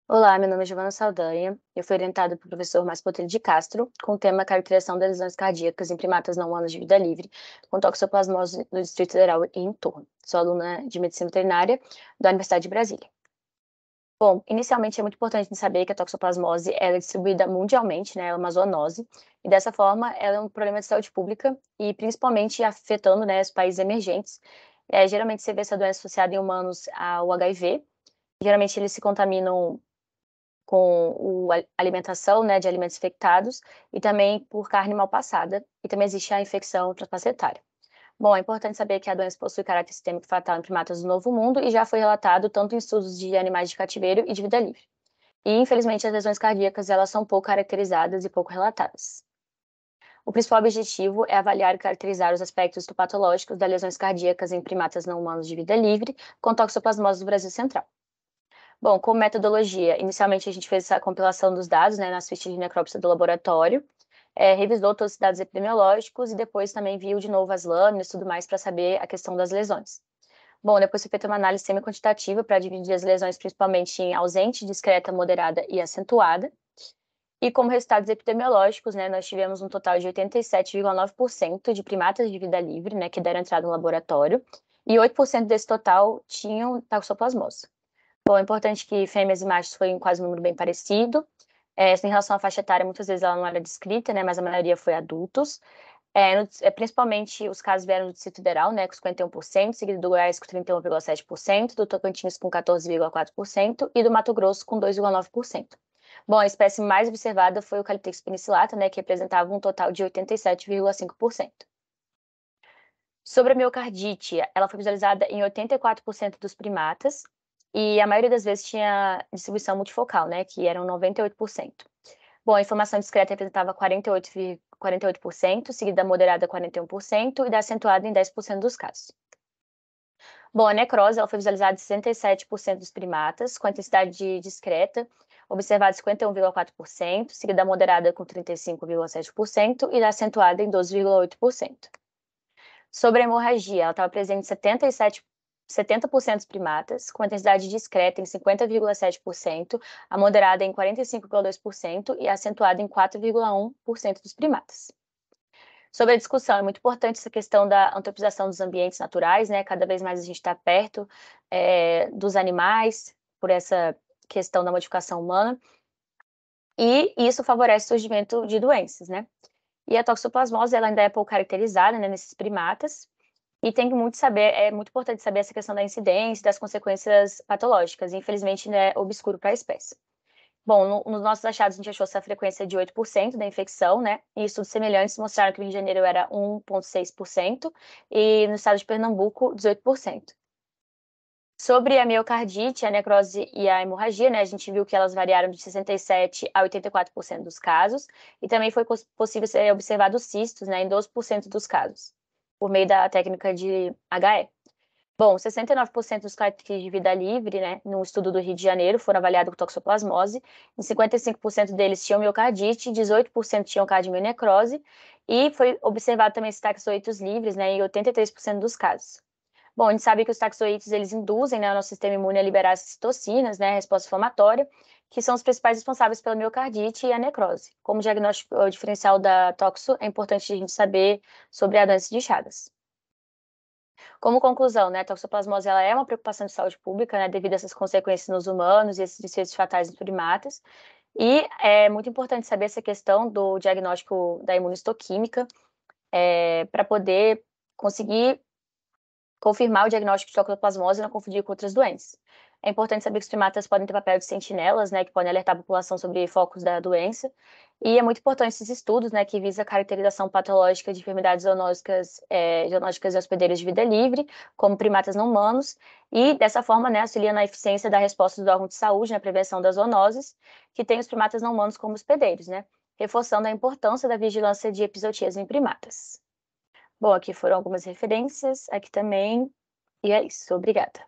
Olá, meu nome é Giovana Saldanha. Eu fui orientada pelo professor Márcio Botelho de Castro, com o tema Caracterização das lesões cardíacas em primatas não humanos de vida livre, com toxoplasmose no Distrito Federal e em torno. Sou aluna de Medicina Veterinária da Universidade de Brasília. Bom, inicialmente é muito importante saber que a toxoplasmose ela é distribuída mundialmente, né, ela é uma zoonose, e dessa forma ela é um problema de saúde pública e principalmente afetando, né, os países emergentes. Geralmente você vê essa doença associada em humanos ao HIV. Geralmente eles se contaminam com alimentação, né, de alimentos infectados e também por carne mal passada, e também existe a infecção transplacentária. Bom, é importante saber que a doença possui caráter sistêmico fatal em primatas do Novo Mundo e já foi relatado tanto em estudos de animais de cativeiro e de vida livre. E, infelizmente, as lesões cardíacas, elas são pouco caracterizadas e pouco relatadas. O principal objetivo é avaliar e caracterizar os aspectos histopatológicos das lesões cardíacas em primatas não humanos de vida livre com toxoplasmose do Brasil Central. Bom, como metodologia, inicialmente a gente fez essa compilação dos dados, né, nas fichas de necrópsia do laboratório, revisou todos os dados epidemiológicos e depois também viu de novo as lâminas e tudo mais para saber a questão das lesões. Bom, depois foi feita uma análise semi-quantitativa para dividir as lesões principalmente em ausente, discreta, moderada e acentuada. E como resultados epidemiológicos, né, nós tivemos um total de 87,9% de primatas de vida livre, né, que deram entrada no laboratório, e 8% desse total tinham toxoplasmose. Bom, é importante que fêmeas e machos foi quase um número bem parecido. Em relação à faixa etária, muitas vezes ela não era descrita, né, mas a maioria foi adultos. Principalmente os casos vieram do Distrito Federal, né, com 51%, seguido do Goiás com 31,7%, do Tocantins com 14,4% e do Mato Grosso com 2,9%. Bom, a espécie mais observada foi o Calyptex penicillata, né, que representava um total de 87,5%. Sobre a miocardite, ela foi visualizada em 84% dos primatas e a maioria das vezes tinha distribuição multifocal, né, que eram 98%. Bom, a inflamação discreta representava 48%, seguida da moderada 41% e da acentuada em 10% dos casos. Bom, a necrose ela foi visualizada em 67% dos primatas, com a intensidade discreta observada em 51,4%, seguida da moderada com 35,7% e da acentuada em 12,8%. Sobre a hemorragia, ela estava presente em 70% dos primatas, com a intensidade discreta em 50,7%, a moderada em 45,2% e a acentuada em 4,1% dos primatas. Sobre a discussão, é muito importante essa questão da antropização dos ambientes naturais, né? Cada vez mais a gente está perto dos animais, por essa questão da modificação humana, e isso favorece o surgimento de doenças, né? E a toxoplasmose, ela ainda é pouco caracterizada, né, nesses primatas, e tem que muito saber, é muito importante saber essa questão da incidência, das consequências patológicas, e infelizmente ainda é obscuro para a espécie. Bom, nos nossos achados a gente achou essa frequência de 8% da infecção, né, e estudos semelhantes mostraram que no Rio de Janeiro era 1,6% e no estado de Pernambuco 18%. Sobre a miocardite, a necrose e a hemorragia, né, a gente viu que elas variaram de 67% a 84% dos casos, e também foi possível ser observado cistos, né, em 12% dos casos, por meio da técnica de HE. Bom, 69% dos casos de vida livre, né, no estudo do Rio de Janeiro, foram avaliados com toxoplasmose, em 55% deles tinham miocardite, 18% tinham cardiomionecrose, e foi observado também esses taxoítos livres, né, em 83% dos casos. Bom, a gente sabe que os taxoítos, eles induzem, né, o nosso sistema imune a liberar as citocinas, né, a resposta inflamatória, que são os principais responsáveis pela miocardite e a necrose. Como diagnóstico diferencial da toxo, é importante a gente saber sobre a doença de Chagas. Como conclusão, né, a toxoplasmose ela é uma preocupação de saúde pública, né, devido a essas consequências nos humanos e esses desfechos fatais nos primatas. E é muito importante saber essa questão do diagnóstico da imunistoquímica, para poder conseguir confirmar o diagnóstico de toxoplasmose e não confundir com outras doenças. É importante saber que os primatas podem ter papel de sentinelas, né, que podem alertar a população sobre focos da doença. E é muito importante esses estudos, né, que visam a caracterização patológica de enfermidades zoonósticas e hospedeiras de vida livre, como primatas não humanos, e dessa forma, né, auxilia na eficiência da resposta do órgão de saúde na prevenção das zoonoses, que tem os primatas não humanos como hospedeiros, né, reforçando a importância da vigilância de epizootias em primatas. Bom, aqui foram algumas referências, aqui também, e é isso, obrigada.